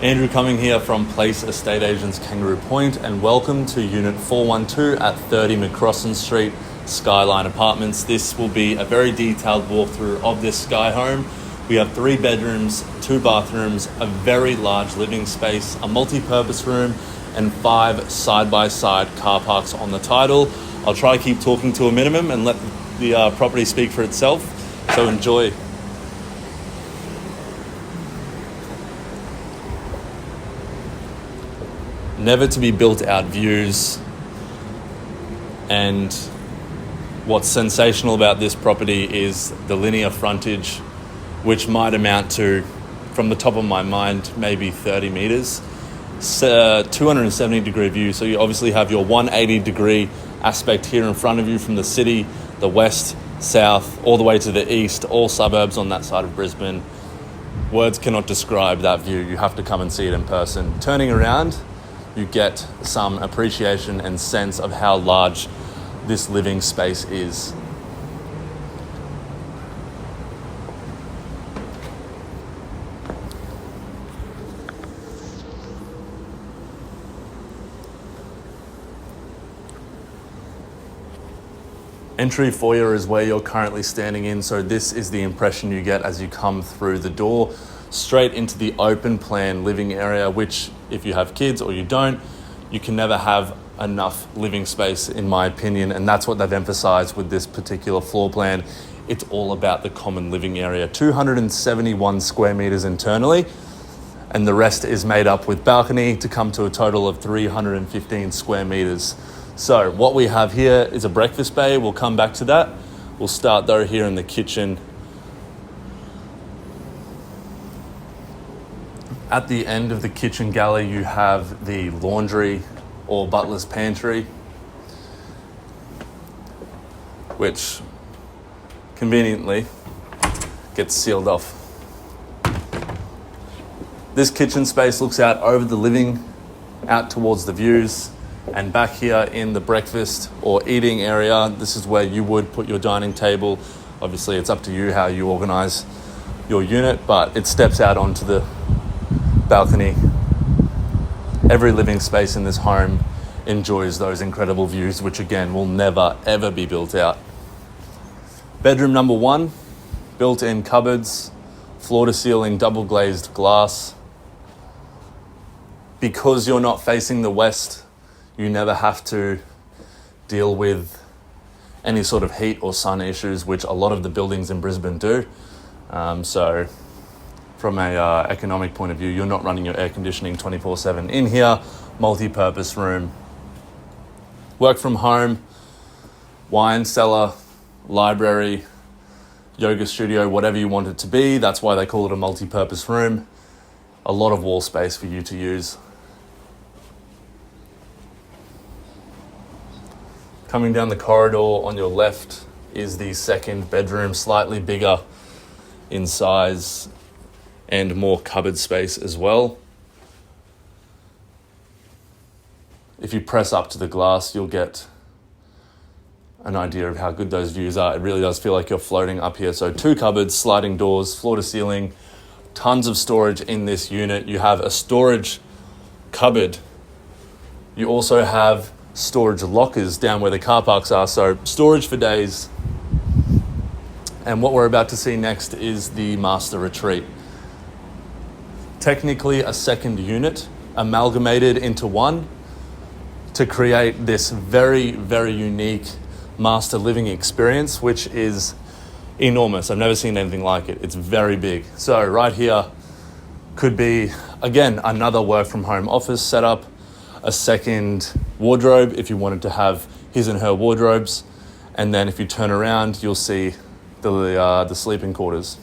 Andrew coming here from Place Estate Agents Kangaroo Point, and welcome to Unit 412 at 30 Macrossan Street, Skyline Apartments. This will be a very detailed walkthrough of this sky home. We have 3 bedrooms, 2 bathrooms, a very large living space, a multi-purpose room, and 5 side-by-side car parks on the title. I'll try to keep talking to a minimum and let the property speak for itself, so enjoy. Never to be built out views, and what's sensational about this property is the linear frontage, which might amount to, from the top of my mind, maybe 30 meters. 270 degree view, so you obviously have your 180 degree aspect here in front of you from the city, the west, south, all the way to the east, all suburbs on that side of Brisbane. Words cannot describe that view. You have to come and see it in person. Turning around, you get some appreciation and sense of how large this living space is. Entry foyer is where you're currently standing in, so this is the impression you get as you come through the door, straight into the open plan living area, which, if you have kids or you don't, you can never have enough living space, in my opinion, and that's what they've emphasized with this particular floor plan. It's all about the common living area. 271 square meters internally, and the rest is made up with balcony to come to a total of 315 square meters. So what we have here is a breakfast bay. We'll come back to that. We'll start though here in the kitchen. At the end of the kitchen galley, you have the laundry or butler's pantry, which conveniently gets sealed off. This kitchen space looks out over the living, out towards the views, and back here in the breakfast or eating area, this is where you would put your dining table. Obviously, it's up to you how you organize your unit, but it steps out onto the balcony. Every living space in this home enjoys those incredible views, which again will never ever be built out. Bedroom number 1, built-in cupboards, floor to ceiling double glazed glass. Because you're not facing the west, you never have to deal with any sort of heat or sun issues, which a lot of the buildings in Brisbane do. So from a economic point of view, you're not running your air conditioning 24/7 in here. Multi-purpose room, work from home, wine cellar, library, yoga studio, whatever you want it to be. That's why they call it a multi-purpose room. A lot of wall space for you to use. Coming down the corridor on your left is the second bedroom, slightly bigger in size and more cupboard space as well. If you press up to the glass, you'll get an idea of how good those views are. It really does feel like you're floating up here. So 2 cupboards, sliding doors, floor to ceiling, tons of storage in this unit. You have a storage cupboard. You also have storage lockers down where the car parks are, so storage for days. And what we're about to see next is the master retreat. Technically a second unit amalgamated into one to create this very, very unique master living experience, which is enormous. I've never seen anything like it. It's very big. So right here could be, again, another work from home office setup, a second wardrobe if you wanted to have his and her wardrobes, and then if you turn around, you'll see the sleeping quarters.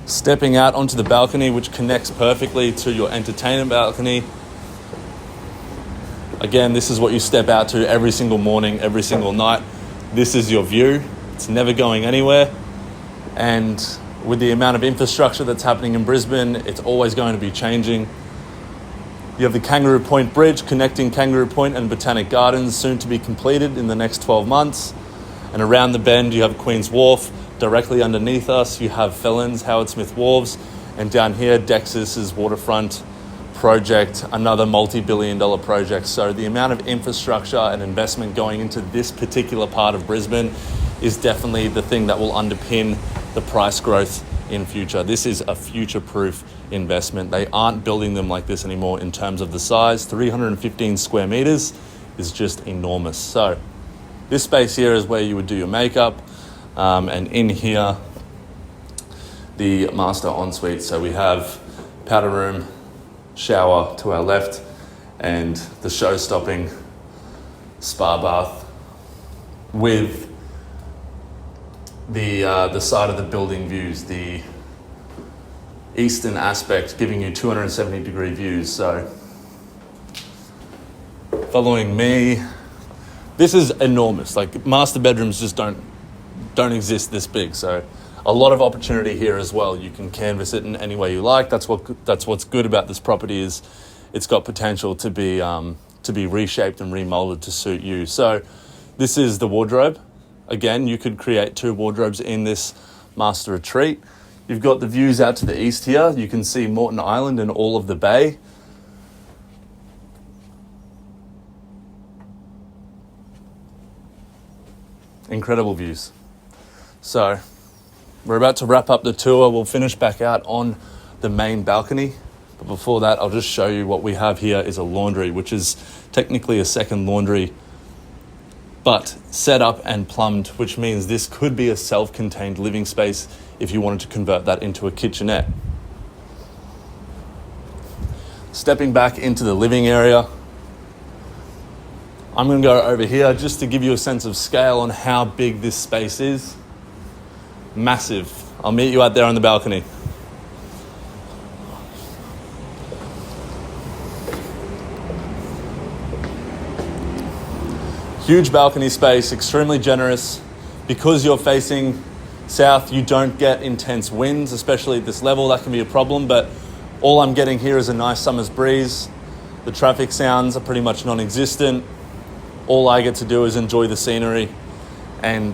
Stepping out onto the balcony, which connects perfectly to your entertainment balcony. Again, this is what you step out to every single morning, every single night. This is your view. It's never going anywhere. And with the amount of infrastructure that's happening in Brisbane, it's always going to be changing. You have the Kangaroo Point Bridge connecting Kangaroo Point and Botanic Gardens, soon to be completed in the next 12 months. And around the bend, you have Queen's Wharf. Directly underneath us, you have Felons, Howard Smith Wharves. And down here, Dex's waterfront project, another multi-billion-dollar project. So the amount of infrastructure and investment going into this particular part of Brisbane is definitely the thing that will underpin the price growth in future. This is a future-proof investment. They aren't building them like this anymore in terms of the size. 315 square meters is just enormous. So this space here is where you would do your makeup. And in here, the master ensuite. So we have powder room, shower to our left, and the show-stopping spa bath with the side of the building views, the eastern aspect giving you 270-degree views. So following me, this is enormous. Like, master bedrooms just don't exist this big. So a lot of opportunity here as well. You can canvas it in any way you like. That's what's good about this property, is it's got potential to be reshaped and remolded to suit you. So this is the wardrobe. Again, you could create 2 wardrobes in this master retreat. You've got the views out to the east here. You can see Moreton Island and all of the bay. Incredible views. So we're about to wrap up the tour. We'll finish back out on the main balcony. But before that, I'll just show you what we have here is a laundry, which is technically a second laundry, but set up and plumbed, which means this could be a self-contained living space if you wanted to convert that into a kitchenette. Stepping back into the living area, I'm going to go over here just to give you a sense of scale on how big this space is. Massive. I'll meet you out there on the balcony. Huge balcony space, extremely generous. Because you're facing south, you don't get intense winds, especially at this level. That can be a problem, but all I'm getting here is a nice summer's breeze. The traffic sounds are pretty much non-existent. All I get to do is enjoy the scenery and,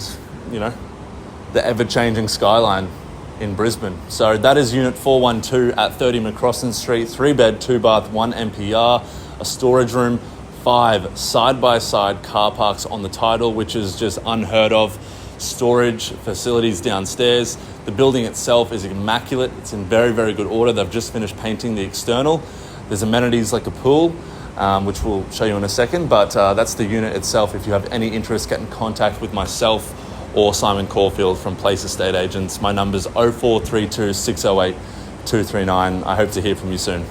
the ever-changing skyline in Brisbane. So that is Unit 412 at 30 Macrossan Street, 3-bed, 2-bath, 1 MPR, a storage room, 5 side-by-side car parks on the title, which is just unheard of. Storage facilities downstairs. The building itself is immaculate. It's in very, very good order. They've just finished painting the external. There's amenities like a pool, which we'll show you in a second, but that's the unit itself. If you have any interest, get in contact with myself or Simon Caulfield from Place Estate Agents. My number's 0432 608 239. I hope to hear from you soon.